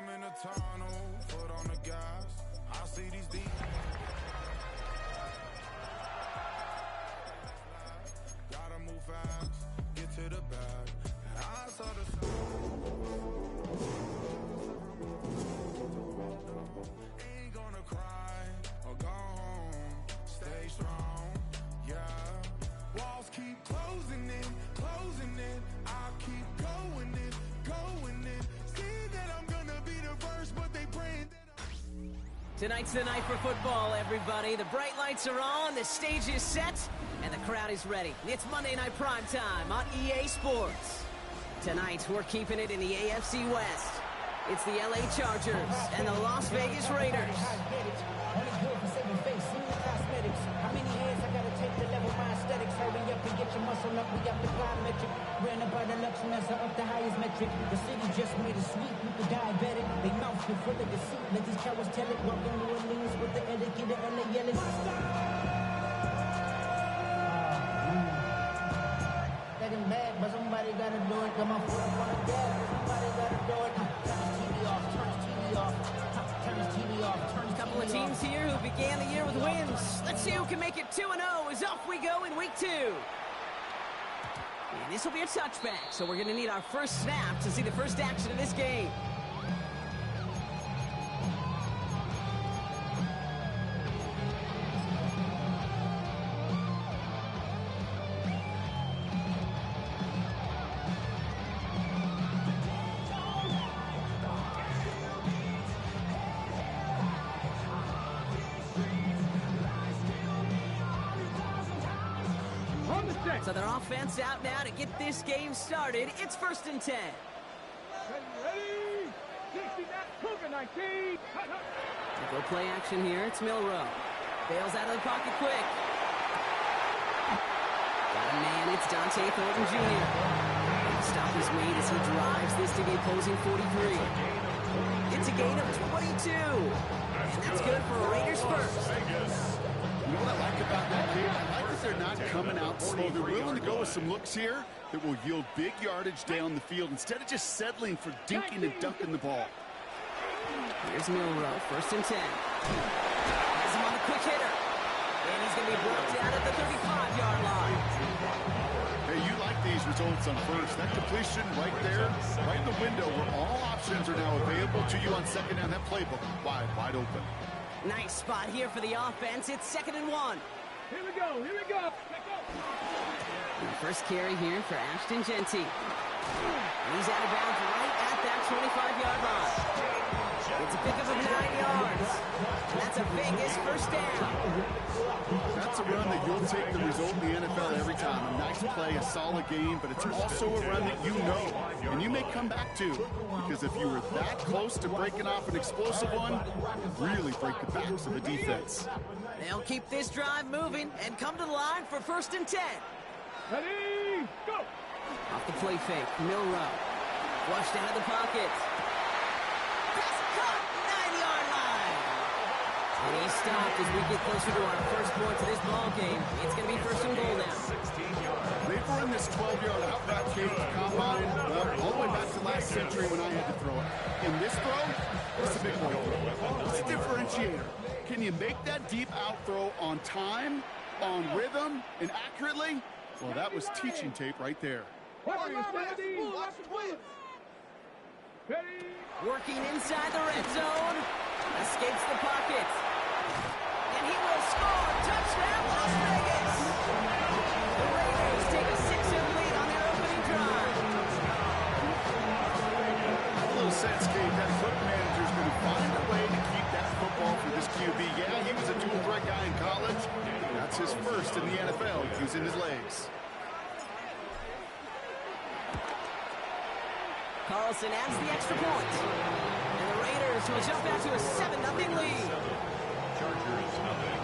I'm in a tunnel, foot on the gas. I see these deep. Gotta move fast, get to the bag. I saw the ain't gonna cry or go home. Stay strong, yeah. Walls keep closing in, closing in. I keep going in, going in. See that I'm gonna be the first, but they praying that Tonight's the night for football, everybody. The bright lights are on, the stage is set, and the crowd is ready. It's Monday Night Primetime on EA Sports. Tonight, we're keeping it in the AFC West. It's the LA Chargers and the Las Vegas Raiders. How many hands I gotta take to level my aesthetics? Hurry up and get your muscle up, we got the plyometric. Ran up by the Luxembourg, up the highest metric. The city just made a sweep, you could diabetic. They mouth you full of deceit, let these cowards tell it. Welcome to Orleans with the etiquette of LA yelling. Let him mad, but somebody gotta do it. Come on, put him on the gas, somebody gotta do it. Turn his TV off, turn his TV off. Turn his TV off, turn his TV off. Couple of teams here who began the year with wins. Let's see who can make it 2-0 as off we go in week 2. And this will be a touchback, so we're going to need our first snap to see the first action of this game. So their offense out now to get this game started. It's 1st and 10. Ready? 60, that's Cougar 19. They go play action here. It's Milroe. Bails out of the pocket quick. Got a man. It's Dante Thornton Jr. And the stop is made as he drives this to the opposing 43. It's a gain of 22. And that's good for a Raiders first. You know what I like about that game? I like that they're not coming out slow. They're willing to go with some looks here that will yield big yardage down the field instead of just settling for dinking and dunking the ball. Here's Milroe, 1st and 10. Has him on the quick hitter. And he's going to be brought down at the 35-yard line. Hey, you like these results on first. That completion right there, right in the window where all options are now available to you on second down. That playbook wide open. Nice spot here for the offense. It's 2nd and 1. Here we go, here we go. And the first carry here for Ashton Jeanty. And he's out of bounds right at that 25-yard line. It's a pickup of 9 yards. And that's a Vegas first down. That's a run that you'll take the result in the NFL every time. A nice play, a solid game, but it's also a run that you know, and you may come back to, because if you were that close to breaking off an explosive one, really break the backs of the defense. They'll keep this drive moving and come to the line for 1st and 10. Ready, go. Off the play fake, Milroe. Flushed out of the pocket. Pass caught, 9-yard line. And he's stopped as we get closer to our first points of this ball game. It's going to be 1st and goal now. They've run this 12-yard out route cake combine all the way back to last century when I had to throw it. In this throw, it's a big boy throw. It's a differentiator. Can you make that deep out throw on time, on rhythm, and accurately? Well, that was teaching tape right there. Ready? Working inside the red zone. Escapes the pocket. And he will score. Touchdown, Las Vegas. The Raiders take a 6-0 lead on their opening drive. A little sense, Kate, that foot manager's going to find a way to keep that football for this QB. Yeah, he was a dual threat guy in college. That's his first in the NFL, using his legs. Carlson adds the extra point. And the Raiders will jump out to a 7-0 lead. Chargers nothing.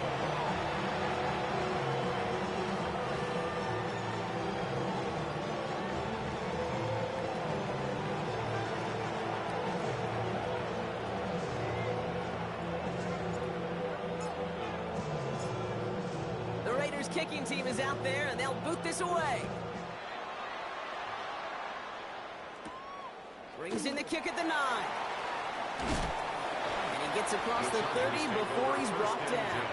The Raiders kicking team is out there, and they'll boot this away. Brings in the kick at the 9. And he gets across the 30 before he's brought down.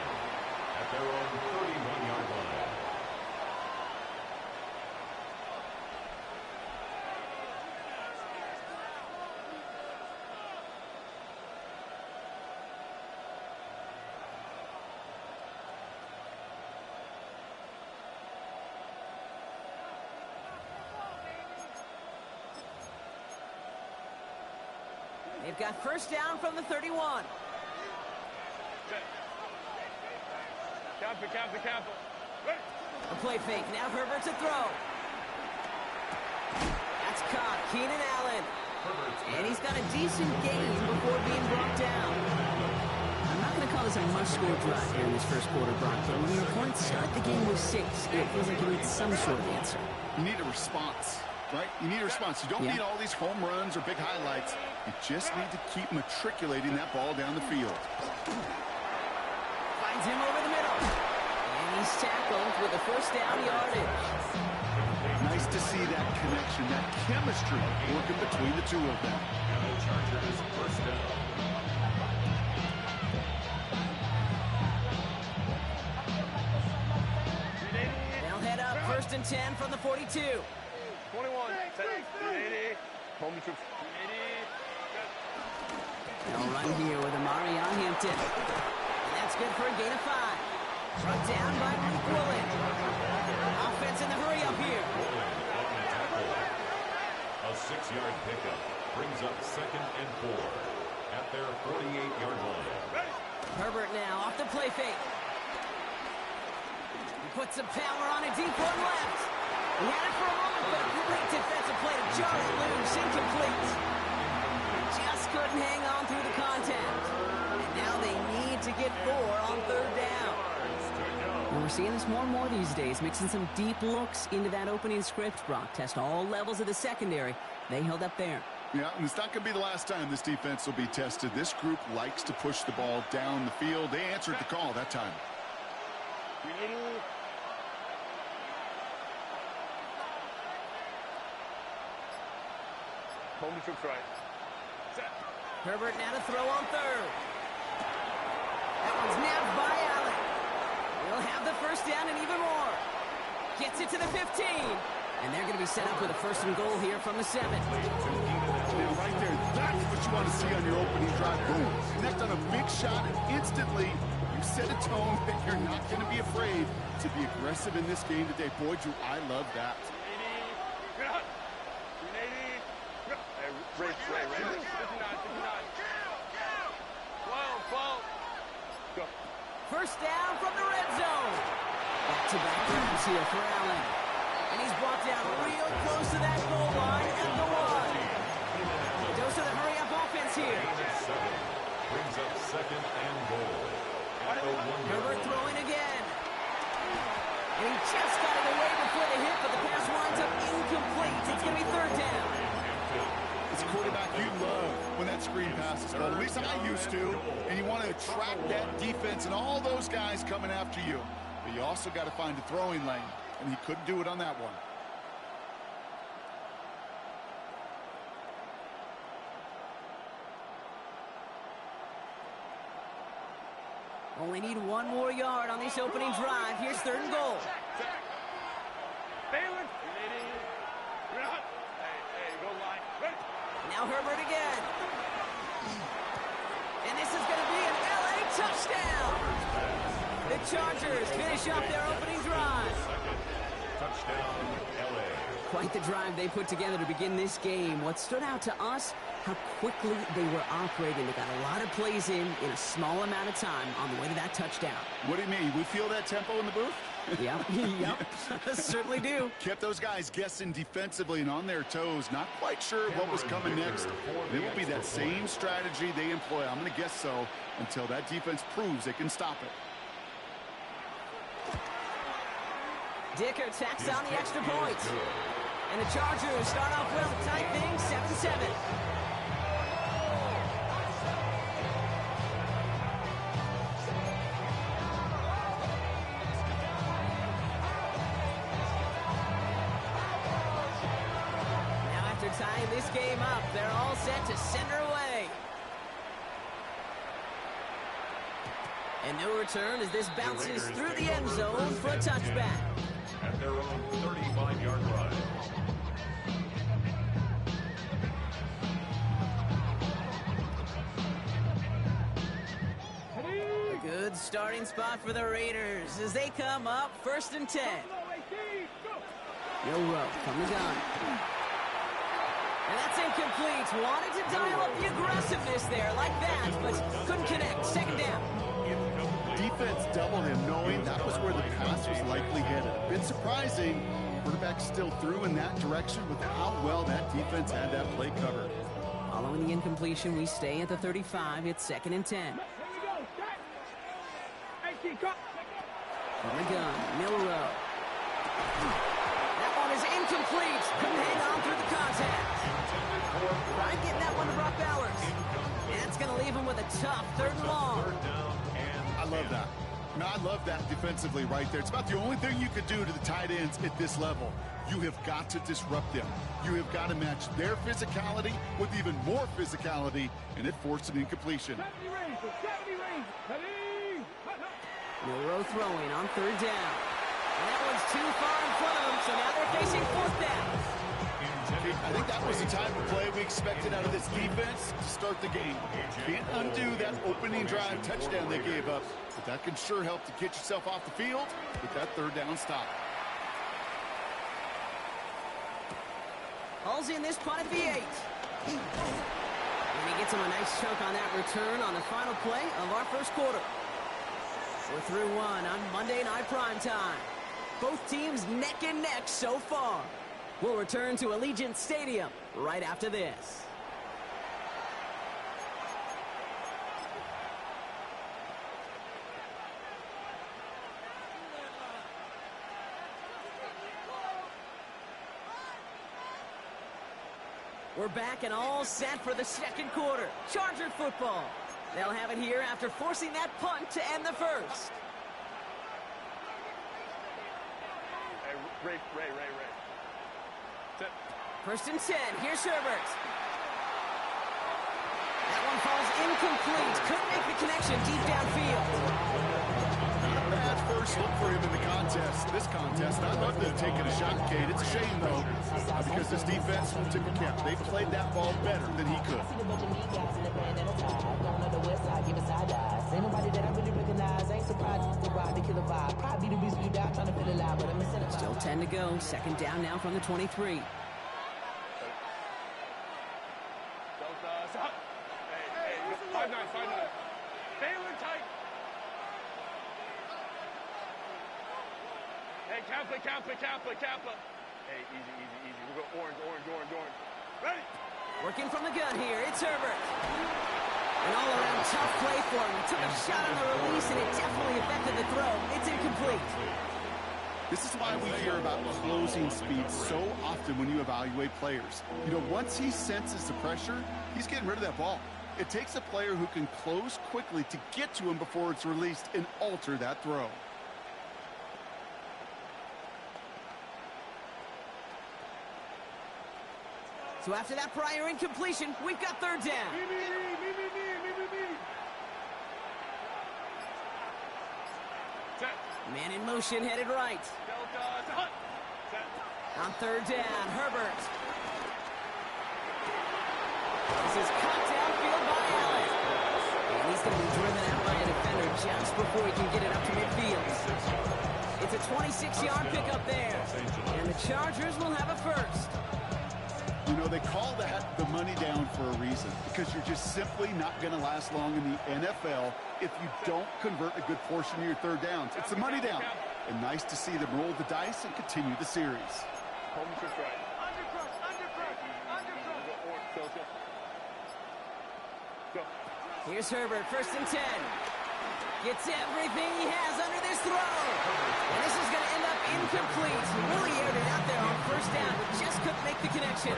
At their own 31-yard line. They've got first down from the 31. Cancel. A play fake. Now Herbert to throw. That's caught. Keenan Allen. And he's got a decent gain before being brought down. I'm not going to call this a must-score drive here in this first quarter, Brock, but when your opponents start the game with 6, it feels like you need some sort of answer. You need a response, right? You need a response. You don't need all these home runs or big highlights. You just need to keep matriculating that ball down the field. Finds him over the middle. And he's tackled with a first down yardage. Nice to see that connection, that chemistry working between the two of them. And the Chargers first down. They'll head up first and 10 from the 42. 21. 80. Home troops. 80. They'll run here with Amari on Hampton. And that's good for a gain of 5. Brought down by Mike Woolen. Offense in the hurry up here. A 6-yard pickup brings up 2nd and 4 at their 48-yard line. Herbert now off the play fake. He puts some power on a deep one left. He had it for a moment, but a great defensive play to jar it loose. Incomplete. Just couldn't hang on through the contact. And now they need to get 4 on 3rd down. And we're seeing this more and more these days, mixing some deep looks into that opening script. Brock test all levels of the secondary. They held up there. Yeah, and it's not going to be the last time this defense will be tested. This group likes to push the ball down the field. They answered the call that time. Home troops right. Set. Herbert now to throw on 3rd. That one's nabbed by Allen. We'll have the first down and even more. Gets it to the 15. And they're going to be set up with a 1st and goal here from the 7. Now right there, that's what you want to see on your opening drive. Boom. Connect on a big shot, and instantly you set a tone that you're not going to be afraid to be aggressive in this game today. Boy, do I love that. Ray. 59. 12. Go. First down from the red zone. Back-to-back grabs here for Allen. And he's brought down real close to that goal line at the 1. Dose of the hurry-up offense here. Brings up 2nd and goal. At the 1-yard Herbert line. throwing again. And he just got it away before the hit, but the pass winds up incomplete. It's going to be 3rd down. As a quarterback, you love when that screen pass is called. At least I used to. And you want to attract that defense and all those guys coming after you. But you also got to find a throwing lane. And he couldn't do it on that one. Only need 1 more yard on this opening drive. Here's 3rd and goal. Balin. 80. Hey, go line. Ready. Now Herbert again. And this is going to be an LA touchdown. The Chargers finish up their opening drive. Touchdown, LA. Quite the drive they put together to begin this game. What stood out to us, how quickly they were operating. They got a lot of plays in a small amount of time on the way to that touchdown. What do you mean? We feel that tempo in the booth? Yep. Certainly do. Kept those guys guessing defensively and on their toes, not quite sure what was coming next. It will be that same strategy they employ. I'm going to guess so until that defense proves they can stop it. Dicker tacks on the extra point. And the Chargers start off well, tight thing, 7-7. Tying this game up, they're all set to center away. And no return as this bounces Raiders through take the end over zone first for a and 10 touchback. at their own 35-yard line. A good starting spot for the Raiders as they come up 1st and 10. Milrow from the gun. And that's incomplete. Wanted to dial up the aggressiveness there like that, but couldn't connect. 2nd down. Defense doubled him, knowing that was where the pass was likely headed. A bit surprising. Quarterback still threw in that direction with how well that defense had that play covered. Following the incompletion, we stay at the 35. It's 2nd and 10. From the gun, Milrow. That one is incomplete. Couldn't hang on through the contact. Trying getting that one to Brock Bowers. That's going to leave him with a tough 3rd and long. I love that. I love that defensively right there. It's about the only thing you could do to the tight ends at this level. You have got to disrupt them. You have got to match their physicality with even more physicality, and it forced an incompletion. Milrow throwing on 3rd down. And that one's too far in front of him, so now they're facing 4th down. I think that was the type of play we expected out of this defense to start the game. Can't undo that opening drive touchdown they gave up, but that can sure help to get yourself off the field with that 3rd down stop. Hauls in this punt at the 8. And he gets him a nice chunk on that return on the final play of our 1st quarter. We're through one on Monday Night Primetime. Both teams neck and neck so far. We'll return to Allegiant Stadium right after this. We're back and all set for the 2nd quarter. Charger football. They'll have it here after forcing that punt to end the 1st. Ray. 1st and 10. Here's Herbert. That one falls incomplete. Couldn't make the connection deep downfield. Not a bad first look for him in the contest. This contest, I love them taking a shot, Kate. It's a shame, though, because this defense will tip a cap. They played that ball better than he could. Still 10 to go. 2nd down now from the 23. Five nine. Baylor tight. Hey, Kappa. Hey, easy. We'll go orange. Ready? Working from the gun here. It's Herbert. An all-around tough play for him. He took a shot on the release, and it definitely affected the throw. It's incomplete. This is why we hear about closing speed so often when you evaluate players. You know, once he senses the pressure, he's getting rid of that ball. It takes a player who can close quickly to get to him before it's released and alter that throw. So after that prior incompletion, we've got 3rd down. Me. Set. Man in motion, headed right. Delta to Hunt. Set. On 3rd down, Herbert. This is caught downfield by Allen. And he's going to be driven out by a defender just before he can get it up to midfield. It's a 26-yard pickup there. And the Chargers will have a 1st. You know, they call that the money down for a reason, because you're just simply not going to last long in the NFL if you don't convert a good portion of your 3rd downs. It's the money down. And nice to see them roll the dice and continue the series. Home to right. Under press. Go. Here's Herbert, 1st and 10. Gets everything he has under this throw. And this is going to end up incomplete. Really aired it out there on 1st down, but just couldn't make the connection.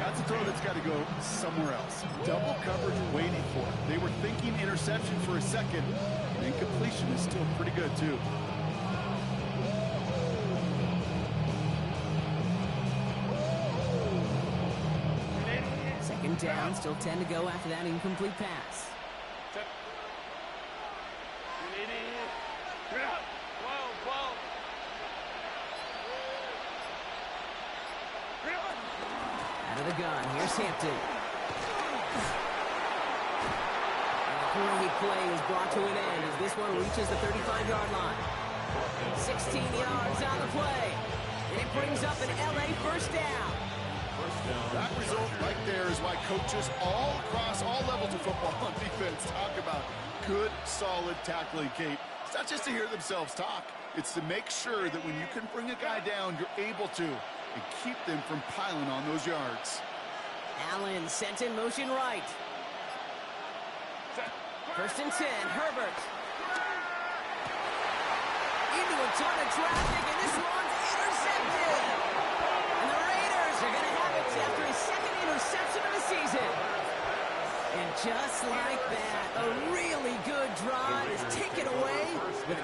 That's a throw that's got to go somewhere else. Double coverage waiting for it. They were thinking interception for a second. And incompletion is still pretty good, too. Second down, still 10 to go after that incomplete pass. the gun. Here's Hampton. And a great play is brought to an end as this one reaches the 35-yard line. 16 yards on the play. And it brings up an LA first down. That result right there is why coaches all across all levels of football on defense talk about good, solid tackling, Kate. It's not just to hear themselves talk. It's to make sure that when you can bring a guy down, you're able to, and keep them from piling on those yards. Allen sent in motion right. First and 10, Herbert. Into a ton of traffic, and this one's intercepted. And the Raiders are going to have it after his second interception of the season. And just like that, a really good drive is taken away with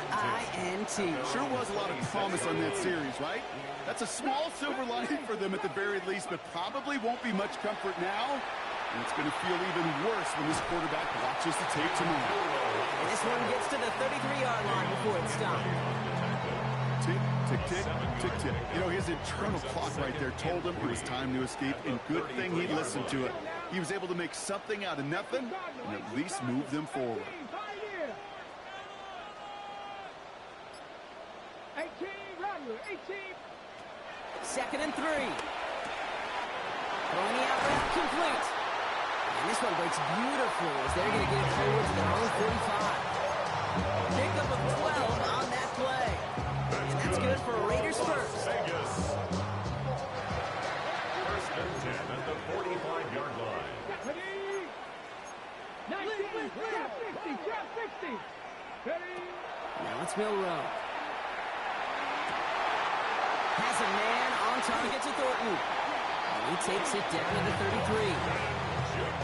INT. Sure was a lot of promise on that series, right? That's a small silver lining for them at the very least, but probably won't be much comfort now. And it's going to feel even worse when this quarterback watches the tape tomorrow. And this one gets to the 33-yard line before it's stopped. Tick, tick, tick, tick, tick. You know, his internal clock right there told him it was time to escape, and good thing he listened to it. He was able to make something out of nothing and at least move them forward. 18. Second and 3. Throwing the out route complete. And this one breaks beautifully as they're going to get it forward to their own 45. Pickup of 12 on that play. And that's good for Raiders first. Vegas. First and 10 at the 45-yard line. 19, 60. Now it's Milrow. Has a man on target to Thornton. And he takes it down to the 33.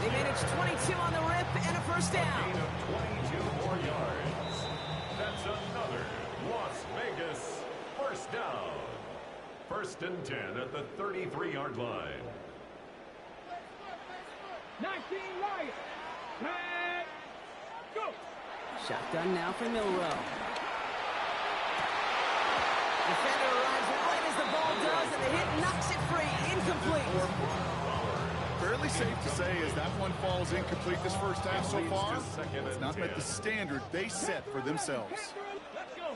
They manage 22 on the rip and a first down. 22 more yards. That's another Las Vegas first down. First and 10 at the 33-yard line. 19 right. Flag. Go. Shotgun now for Milrow. Defender arrives right as the ball does, and the hit knocks it free. Incomplete. Fairly safe to say as that one falls incomplete this first half so far, it's not met the standard they set for themselves. Let's go.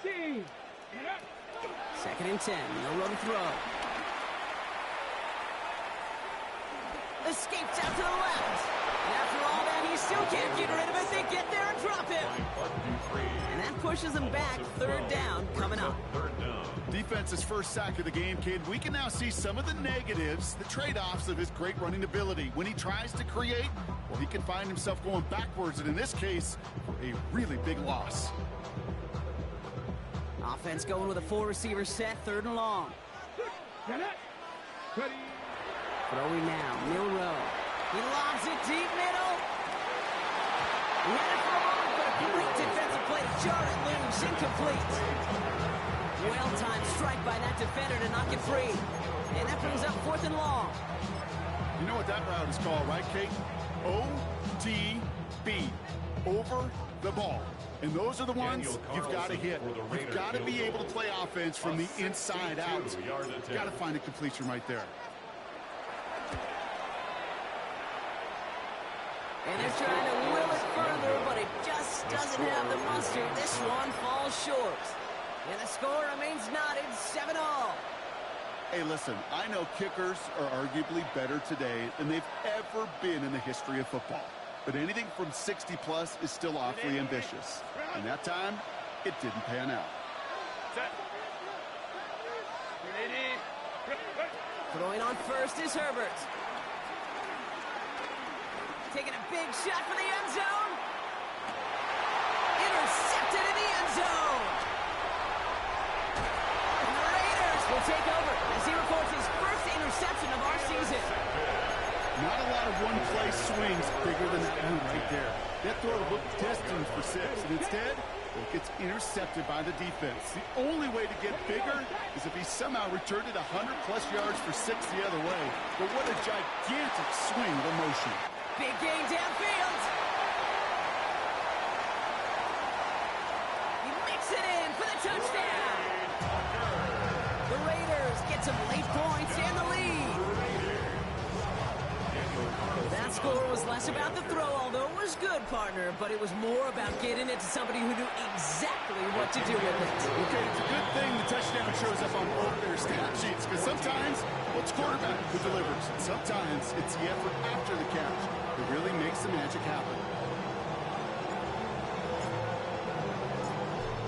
19. Second and 10. Milrow to throw. Escapes out to the left. And after all that, he still can't get rid of it. They get there and drop him. And that pushes them back. Third down coming up. Defense's first sack of the game, kid. We can now see some of the negatives, the trade-offs of his great running ability. When he tries to create, well, he can find himself going backwards, and in this case, a really big loss. Offense going with a 4-receiver set, third and long. Throwing now, Milrow. He lobs it deep middle. He had it for a moment, but a great defensive play to jar it loose. Incomplete. Well-timed strike by that defender to knock it free. And that brings up fourth and long. You know what that route is called, right, Kate? OTB. Over the ball. And those are the ones you've got to hit. You've got to be able to play offense from the inside out. You've got to find a completion right there. And they're trying to will it further, but it just doesn't have the mustard. This one falls short. And the score remains knotted 7-all. Hey, listen, I know kickers are arguably better today than they've ever been in the history of football. But anything from 60-plus is still awfully ambitious. And that time, it didn't pan out. Throwing on first is Herbert. Taking a big shot for the end zone. Intercepted in the end zone. And the Raiders will take over as he records his first interception of our season. Not a lot of one-play swings bigger than that one right there. That throw looked destined for 6, and instead, it gets intercepted by the defense. The only way to get bigger is if he somehow returned it 100-plus yards for 6 the other way. But what a gigantic swing of emotion. Big gain downfield. He makes it in for the touchdown. get some late points and the lead. That score was less about the throw, although it was good, partner, but it was more about getting it to somebody who knew exactly what to do with it. Okay, it's a good thing the touchdown shows up on both their stat sheets, because sometimes it's quarterback who delivers, and sometimes it's the effort after the catch that really makes the magic happen.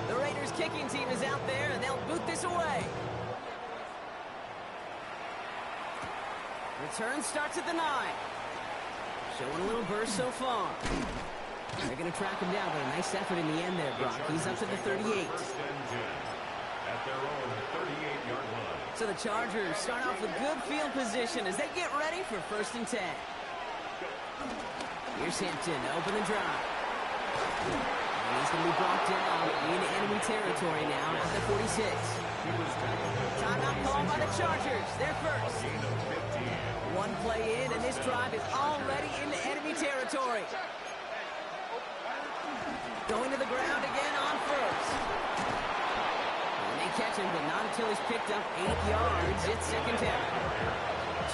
The Raiders kicking team is out there, and they'll boot this away. Return starts at the 9. Showing a little burst so far. They're going to track him down, but a nice effort in the end there, Brock. He's up to the 38. At their own 38-yard line. So the Chargers start off with good field position as they get ready for 1st and 10. Here's Hampton to open the drive. And he's going to be brought down in enemy territory now at the 46. Timeout called by the Chargers. They're first. One play in, and this drive is already into enemy territory. Going to the ground again on first. And they catch him, but not until he's picked up 8 yards. It's 2nd down.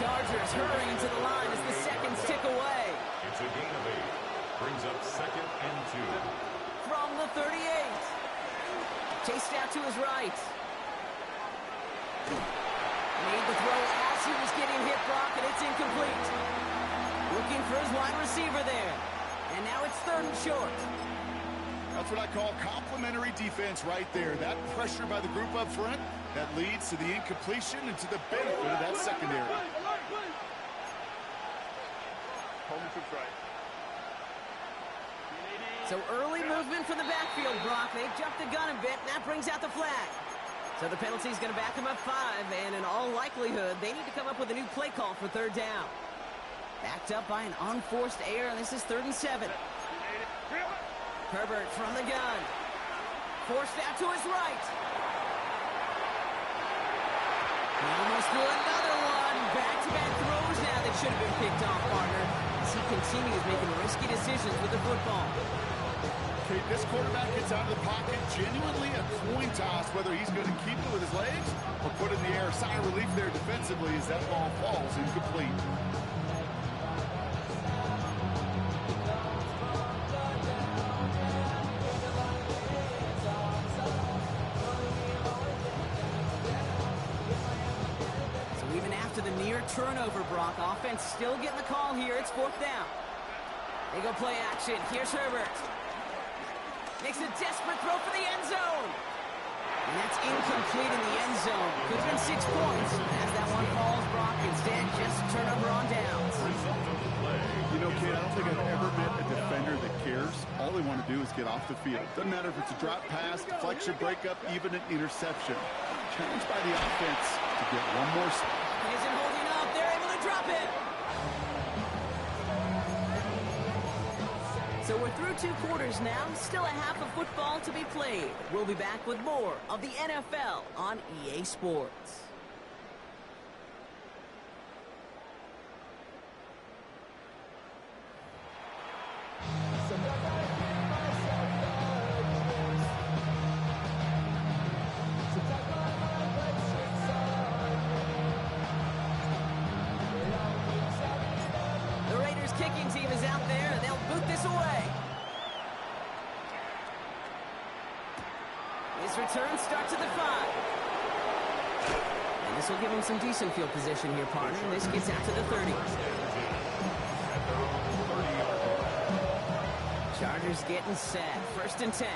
Chargers hurrying to the line as the seconds tick away. It's a gain of 8. Brings up 2nd and 2. From the 38. Chased out to his right. Made the throw as he was getting hit, Brock, and it's incomplete. Looking for his wide receiver there. And now it's 3rd and short. That's what I call complimentary defense right there. That pressure by the group up front, that leads to the incompletion and to the benefit of that secondary. Home to right. So early movement from the backfield, Brock. They've jumped the gun a bit, and that brings out the flag. So the penalty is going to back them up 5, and in all likelihood, they need to come up with a new play call for 3rd down. Backed up by an unforced error, and this is 3rd and 7. Herbert from the gun. Forced out to his right. He almost threw another one. Back-to-back throws now that should have been picked off, partner, as he continues making risky decisions with the football. Okay, this quarterback gets out of the pocket, genuinely a coin toss, whether he's going to keep it with his legs or put it in the air. Sigh of relief there defensively as that ball falls incomplete. So even after the near turnover, Brock, offense still getting the call here. It's 4th down. They go play action. Here's Herbert. Makes a desperate throw for the end zone. And that's incomplete in the end zone. Could have been 6 points. As that one falls, Brock, instead just turnover on downs. You know, kid, I don't think I've ever met a defender that cares. All they want to do is get off the field. Doesn't matter if it's a drop pass, deflection, breakup, even an interception. Challenged by the offense to get one more step. He isn't holding up. They're able to drop it. So we're through 2 quarters now. Still a half of football to be played. We'll be back with more of the NFL on EA Sports. The Raiders kicking team is out there, and they'll boot this away. His return starts at the 5. And this will give him some decent field position here, partner. This gets out to the 30. Chargers getting set. 1st and 10.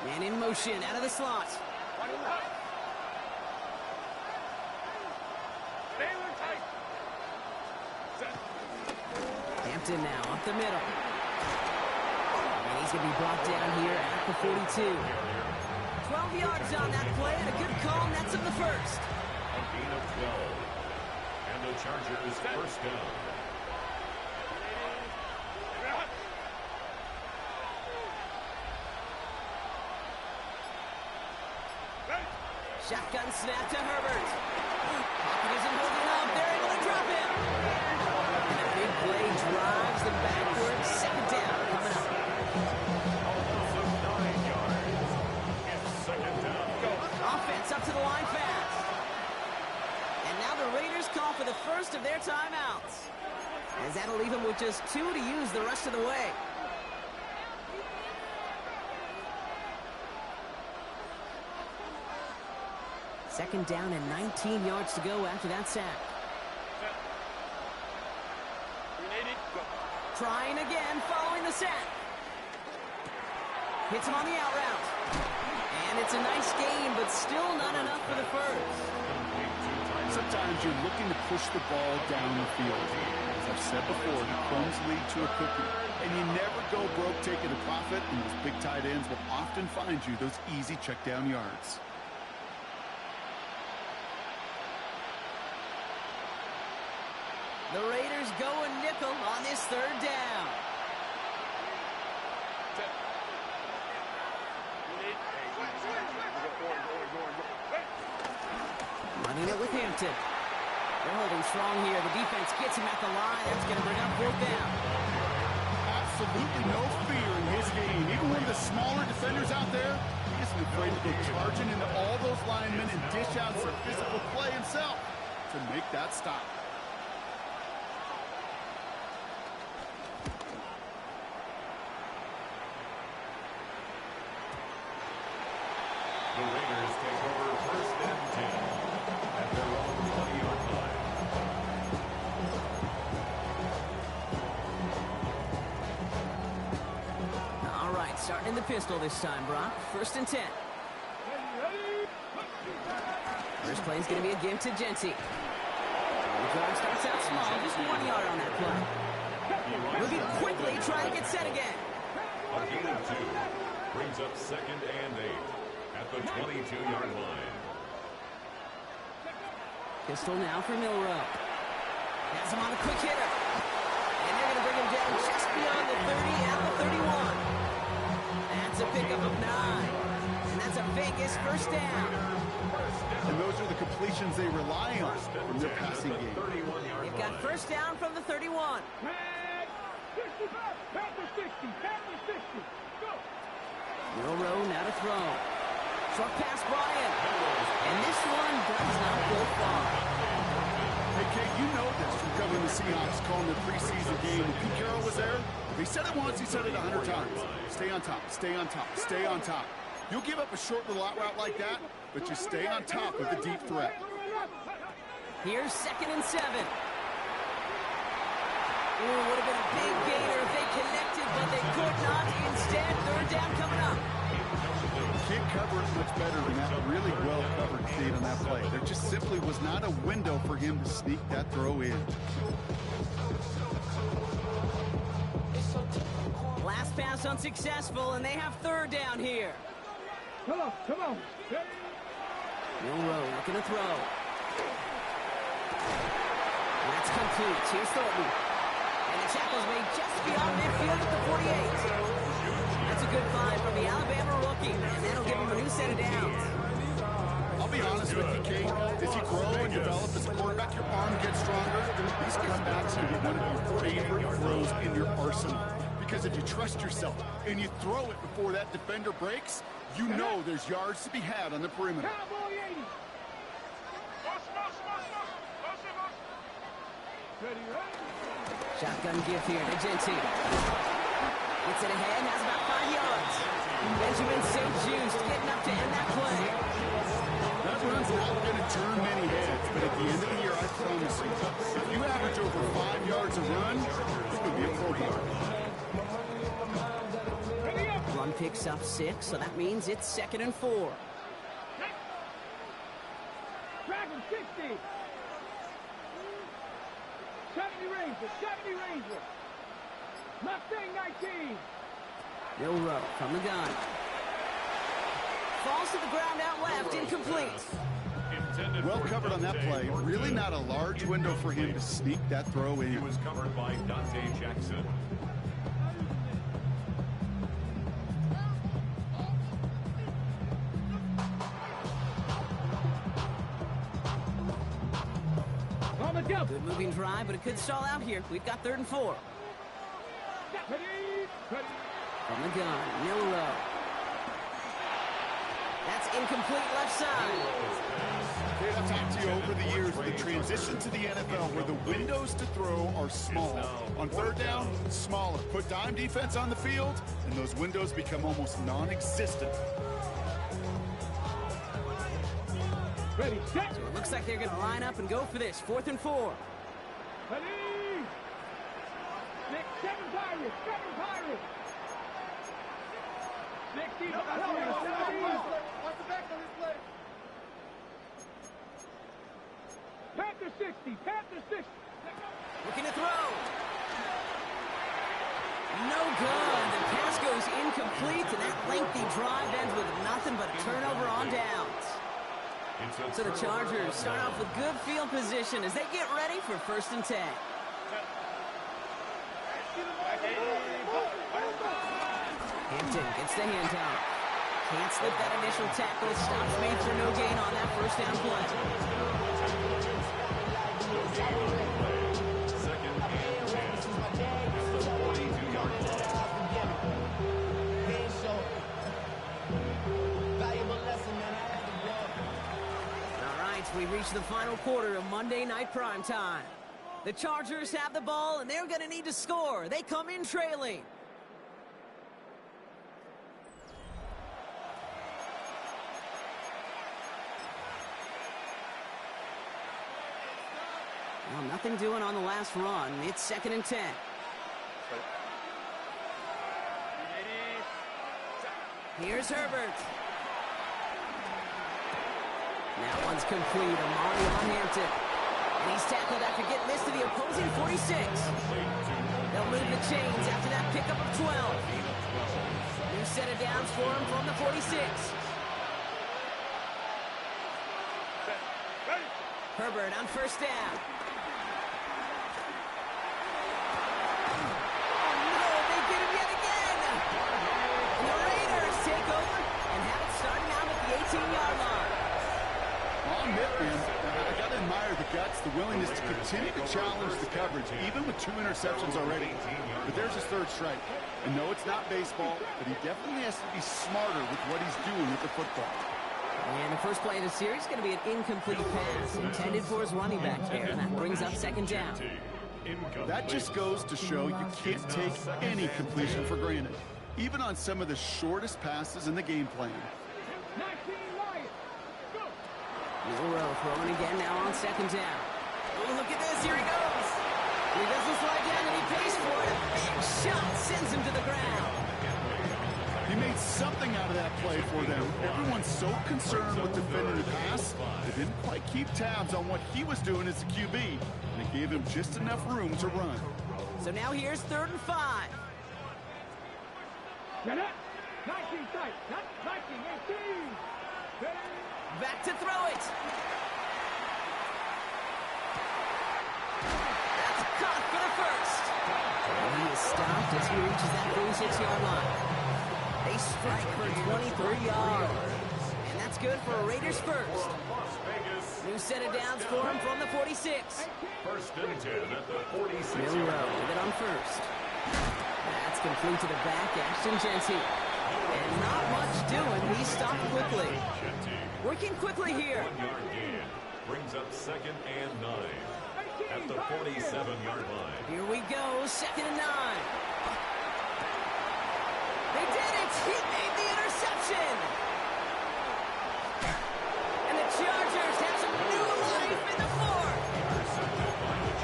Man in motion out of the slot. Hampton now up the middle. And he's going to be brought down here at the 42. 12 yards on that play and a good call, and that's in the 1st. A gain of 12. And the Chargers 1st down. Shotgun snap to Herbert. Pocket isn't holding up. They're able to drop him. And a big play drives them backwards. 2nd down coming up. Almost 9 yards. It's 2nd up to the line fast. And now the Raiders call for the first of their timeouts, as that'll leave them with just 2 to use the rest of the way. Second down and 19 yards to go after that sack. Trying again following the sack. Hits him on the out route. And it's a nice gain, but still not enough for the first. Sometimes you're looking to push the ball down the field. As I've said before, the crumbs lead to a cookie. And you never go broke taking a profit, and those big tight ends will often find you those easy check down yards. The Raiders go a nickel on this third down. Running it with Hampton. They're holding strong here. The defense gets him at the line. That's going to bring up fourth down. Absolutely no fear in his game. Even one of the smaller defenders out there, he isn't afraid to go charging into all those linemen and dish out some physical play himself to make that stop. The Raiders take over first and 10 at their own 20-yard line. All right, starting in the pistol this time, Brock. First and 10. First play is going to be a give to Genty. The drive starts out small, just 1 yard on that play. Moving quickly, trying to get set again. A gain of 2 brings up second and 8 at the 22-yard line. Pistol now for Milrow. Has him on a quick hitter. And they're going to bring him down just beyond the 30 at the 31. That's a pickup of 9. And that's a Vegas first down. And those are the completions they rely on from their passing game. They've got first down from the 31. Milrow now to throw. Short pass brought in. And this one does not go far. Hey, Kate, you know this from covering the Seahawks, calling their preseason game. When Pete Carroll was there, if he said it once, he said it 100 times. Stay on top, stay on top, stay on top. You'll give up a short little out route like that, but you stay on top of the deep threat. Here's second and 7. Ooh, would have been a big gainer if they connected, but they could not. Instead, third down coming up. Can't cover it much better than that really well-covered Kate on that play. There just simply was not a window for him to sneak that throw in. Last pass unsuccessful, and they have third down here. Come on. Milrow looking to throw. That's complete. Here's Thornton. And the tackle's made just beyond midfield at the 48. That's a good find from the Alabama rookie, and that'll give him a new set of downs. I'll be honest with you, Kate. As you grow and develop as a quarterback, your arm gets stronger. These comebacks can be one of your favorite throws in your arsenal. Because if you trust yourself and you throw it before that defender breaks, you know there's yards to be had on the perimeter. Shotgun gift here to Genty. Gets it ahead, has about 5 yards. Benjamin St. Just getting up to end that play. That run's not going to turn many heads, but at the end of the year, I promise you, if you average over 5 yards a run, it's going to be a Pro Bowl. Run picks up 6, so that means it's second and 4. Dragon 60. 70 Ranger. Mustang 19. Milrow from the gun. Falls to the ground out left, incomplete. Well covered on that play. Really not a large window for him to sneak that throw in. He was covered by Dante Jackson. Good moving drive, but it could stall out here. We've got third and 4. From the gun, Milrow. That's Incomplete left side. Dave, I've talked to you over the years with the transition to the NFL where the windows to throw are small. On third down, smaller. Put dime defense on the field, and those windows become almost non-existent. Ready, set. So it looks like they're going to line up and go for this. 4th and 4. Ready. 6, 7 Pirates, 7 Pirates. 60, Pirates, 70. Watch the back on this play. Panther 60, Panther 60. Looking to throw. No good. The pass goes incomplete, and that lengthy drive ends with nothing but a turnover on downs. So the Chargers start off with good field position as they get ready for 1st and 10. Hampton gets the handoff. Can't slip that initial tackle. Stops made for no gain on that 1st down play. Second and 10 at the 42-yard line. All right, we reach the final quarter of Monday Night Primetime. The Chargers have the ball, and they're going to need to score. They come in trailing. Well, nothing doing on the last run. It's 2nd and 10. Here's Herbert. That one's complete. Amari on Hampton. And he's tackled after getting this to the opposing 46. They'll move the chains after that pickup of 12. New set of downs for him from the 46. Herbert on 1st down. I got to admire the guts, the willingness to continue to challenge the coverage, even with 2 interceptions already. But there's his 3rd strike. And no, it's not baseball, but he definitely has to be smarter with what he's doing with the football. And the first play of the series is going to be an incomplete pass intended for his running back there, and that brings up 2nd down. That just goes to show you can't take any completion for granted, even on some of the shortest passes in the game plan. 19 Lions. Go. Milrow throwing again now on 2nd down. Oh, look at this. Here he goes. He doesn't slide down and he pays for it. A big shot sends him to the ground. He made something out of that play for them. Everyone's so concerned with defending the pass, they didn't quite keep tabs on what he was doing as a QB, and it gave him just enough room to run. So now here's 3rd and 5. Get it. 19 sight. Not 19, 18. Back to throw it. That's caught for the 1st. And he is stopped as he reaches that 46-yard line. They strike for 23 yards. And that's good for a Raiders 1st. New set of downs for him from the 46. 1st and 10 at the 46. Milrow with it on 1st. That's complete to the back, Ashton Jeanty. And not much doing. He stopped quickly. Working quickly here. 1-yard gain brings up 2nd and 9 at the 47-yard line. Here we go, 2nd and 9. They did it! He made the interception! And the Chargers have some new life in the 4th.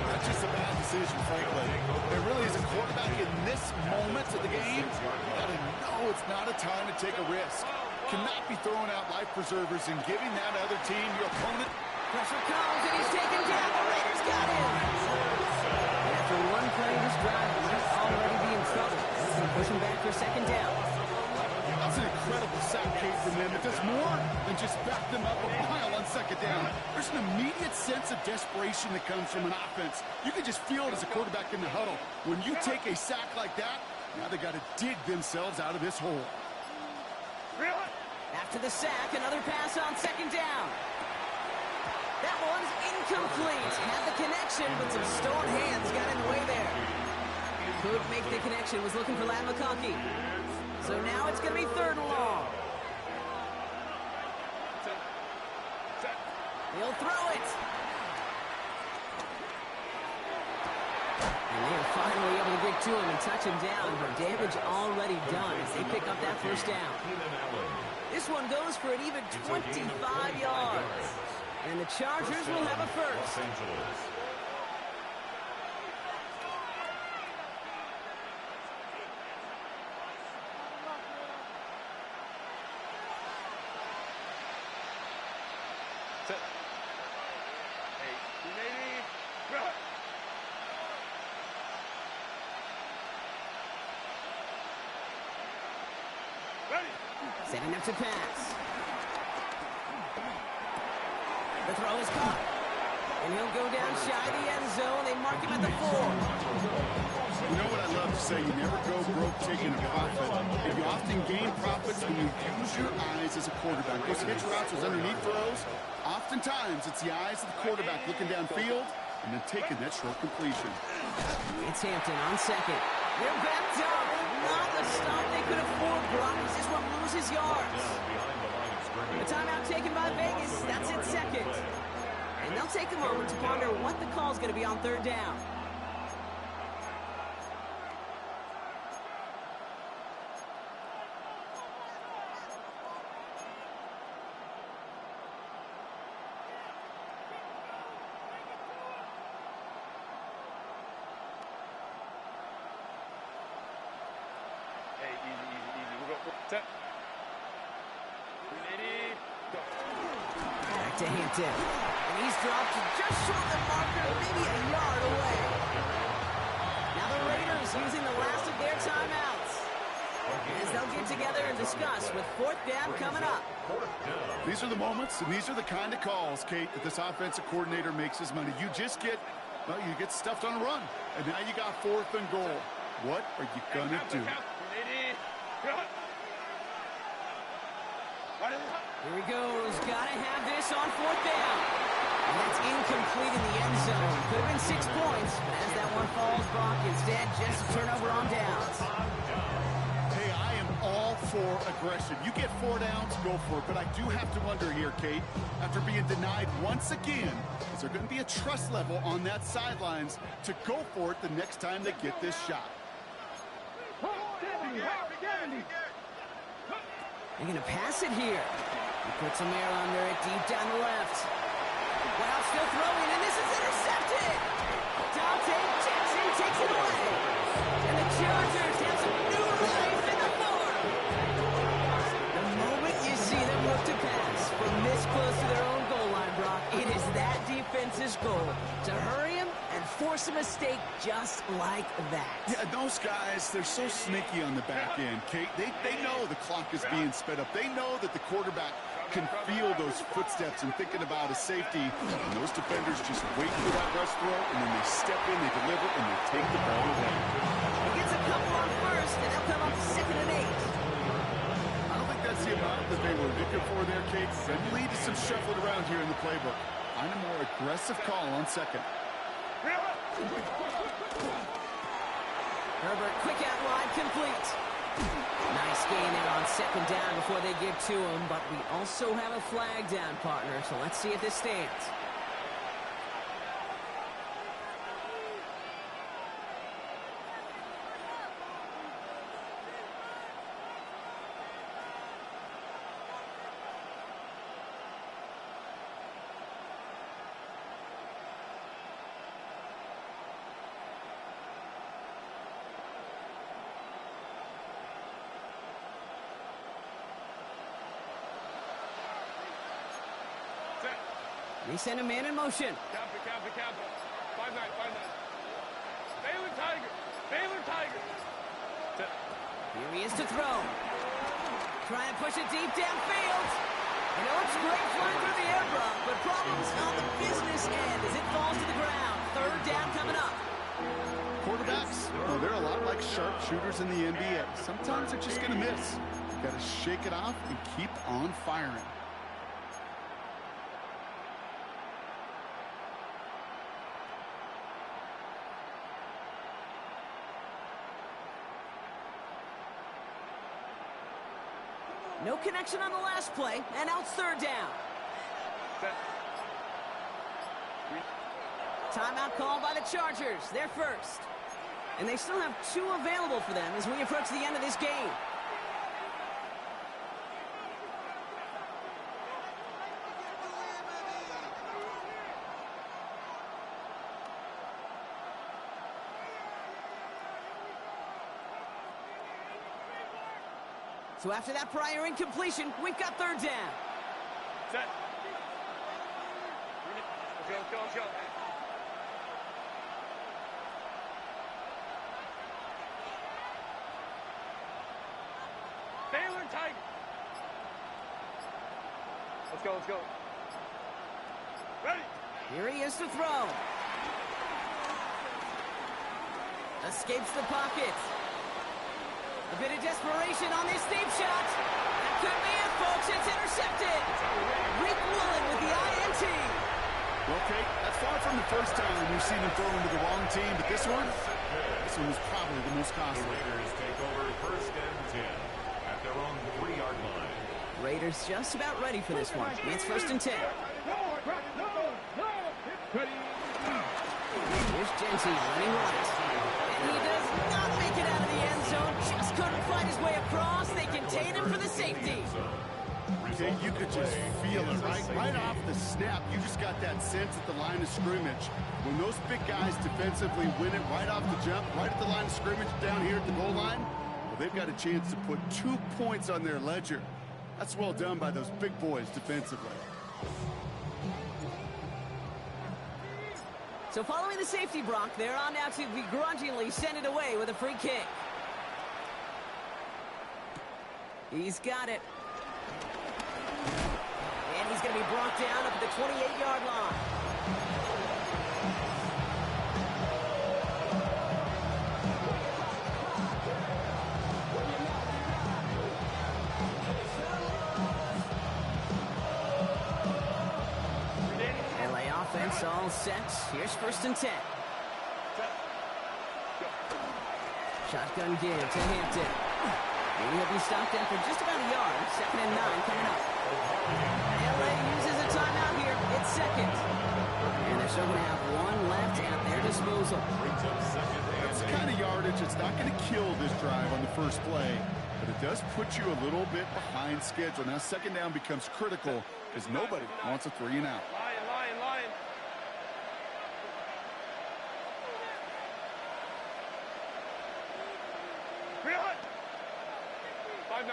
That's just a bad decision, frankly. There really is a quarterback in this moment of the game. You got to know it's not a time to take a risk. Cannot be throwing out life preservers and giving that other team, your opponent. Pressure comes and he's taken down. The Raiders got him. And after one play this drive, he might already be in trouble. That's going to push him back for 2nd down. That's an incredible sack case from them. It does more than just back them up a mile on 2nd down. There's an immediate sense of desperation that comes from an offense. You can just feel it as a quarterback in the huddle. When you take a sack like that, now they got to dig themselves out of this hole. After the sack, another pass on 2nd down. That one's incomplete. Had the connection, but some stone hands got in the way there. Could make the connection, was looking for Ladd McConkey. So now it's going to be 3rd and long. He'll throw it. And they are finally able to get to him and touch him down, but damage already done as they pick up that first down. This one goes for an even 25 yards. And the Chargers will have a first. Setting up to pass. The throw is caught. And he'll go down shy of the end zone. They mark him at the 4. You know what I love to say? You never go broke taking a profit. And you often gain profits when you use your eyes as a quarterback. Those hitch routes, those underneath throws, oftentimes it's the eyes of the quarterback looking downfield and then taking that short completion. It's Hampton on second. They're backed up. Not the stop they could afford, Brock. This one loses yards. The timeout taken by Vegas. That's it second. And they'll take a moment to ponder what the call is going to be on third down. Set. Back to Hampton. And he's dropped just short of the marker, maybe a yard away. Now the Raiders using the last of their timeouts as they'll get together and discuss with fourth down coming up. These are the moments and these are the kind of calls, Kate, that this offensive coordinator makes his money. You just get, well, you get stuffed on a run. And now you got 4th and goal. What are you going to do? Here he goes. Got to have this on 4th down. And that's incomplete in the end zone. Could have been 6 points, but as that one falls, Brock, instead just a turnover on downs. Hey, I am all for aggression. You get 4 downs, go for it. But I do have to wonder here, Kate, after being denied once again, is there going to be a trust level on that sidelines to go for it the next time they get this shot? They're going to pass it here. He puts some air under it, deep down the left. Wow, still throwing, and this is intercepted. Dante Jackson takes it away. And the Chargers have some new life in the form. The moment you see them look to pass from this close to their own goal line, Brock, it is that defense's goal to hurry him and force a mistake just like that. Yeah, those guys, they're so sneaky on the back end, Kate. They know the clock is being sped up. They know that the quarterback can feel those footsteps and thinking about his safety. And those defenders just wait for that rush throw, and then they step in, they deliver, and they take the ball away. He gets a couple on first, and they'll come up 2nd and 8. I don't think that's the amount that they were looking for there, Kate. Then lead to some shuffling around here in the playbook. Find a more aggressive call on 2nd. Herbert, quick out wide, complete. Nice gain there on 2nd down before they get to him, but we also have a flag down, partner, so let's see if this stands. They send a man in motion. Capital. 5-9. Baylor Tiger. Here he is to throw. Trying to push it deep downfield. And it looks great flying through the air, Brock, but problems on the business end as it falls to the ground. 3rd down coming up. Quarterbacks, well, they're a lot like sharpshooters in the NBA. Sometimes they're just going to miss. You got to shake it off and keep on firing. No connection on the last play, and now it's 3rd down. Timeout called by the Chargers. They're first. And they still have 2 available for them as we approach the end of this game. So after that prior incompletion, we've got 3rd down. Set. Let's go. Baylor Tiger. Let's go. Ready. Here he is to throw. Escapes the pocket. A bit of desperation on this deep shot. That could be it, folks. It's intercepted. Rick Woolen with the INT. Well, Kate, that's far from the first time we've seen him throw into the wrong team, but this one was probably the most costly. Raiders take over 1st and 10 at their own 3-yard line. Raiders just about ready for this one. It's 1st and 10. Here's Genty running right. And he does not make it out of the end zone. Just couldn't find his way across. They contain him for the safety. Okay, you could just feel it, right? Right off the snap, you just got that sense at the line of scrimmage. When those big guys defensively win it right off the jump, right at the line of scrimmage down here at the goal line, well, they've got a chance to put 2 points on their ledger. That's well done by those big boys defensively. So following the safety block, they're on now to begrudgingly send it away with a free kick. He's got it. And he's going to be brought down up at the 28-yard line. LA offense all set. Here's 1st and 10. Shotgun give to Hampton. Maybe he'll be stopped after just about a yard. 2nd and 9 coming up. LA uses a timeout here. It's 2nd. And they're still going to have 1 left at their disposal. That's the kind of yardage that's not going to kill this drive on the first play, but it does put you a little bit behind schedule. Now 2nd down becomes critical because nobody wants a 3 and out. Lion. Real hot. 5-9.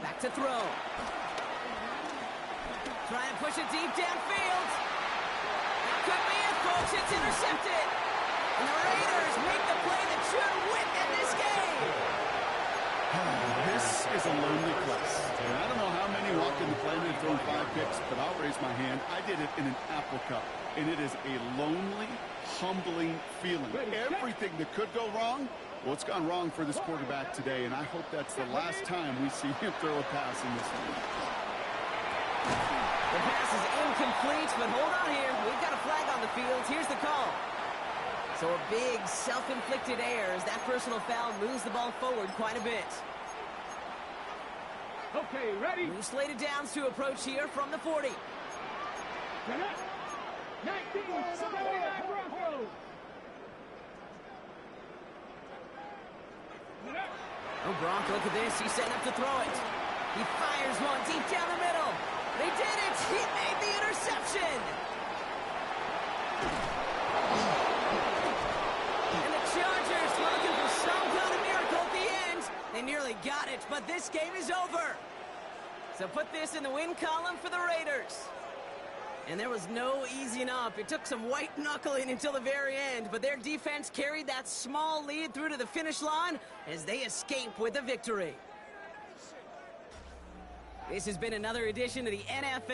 Back to throw. Try and push it deep downfield. That could be it, folks. It's intercepted. And the Raiders make the play that should win in this game. This is a lonely place. And I don't know how many walk in the planet and thrown 5 picks, but I'll raise my hand. I did it in an Apple Cup. And it is a lonely, humbling feeling. Everything that could go wrong, well, it's gone wrong for this quarterback today, and I hope that's the last time we see him throw a pass in this one. The pass is incomplete, but hold on here. We've got a flag on the field. Here's the call. So a big self-inflicted error as that personal foul moves the ball forward quite a bit. Okay, ready? New slated downs to approach here from the 40. 1979 Broncos. Oh, Gronk, look at this. He's setting up to throw it. He fires one deep down the middle. They did it. He made the interception. And the Chargers looking for some kind of miracle at the end. They nearly got it, but this game is over. So put this in the win column for the Raiders. And there was no easing up. It took some white knuckling until the very end, but their defense carried that small lead through to the finish line as they escape with a victory. This has been another edition of the NFL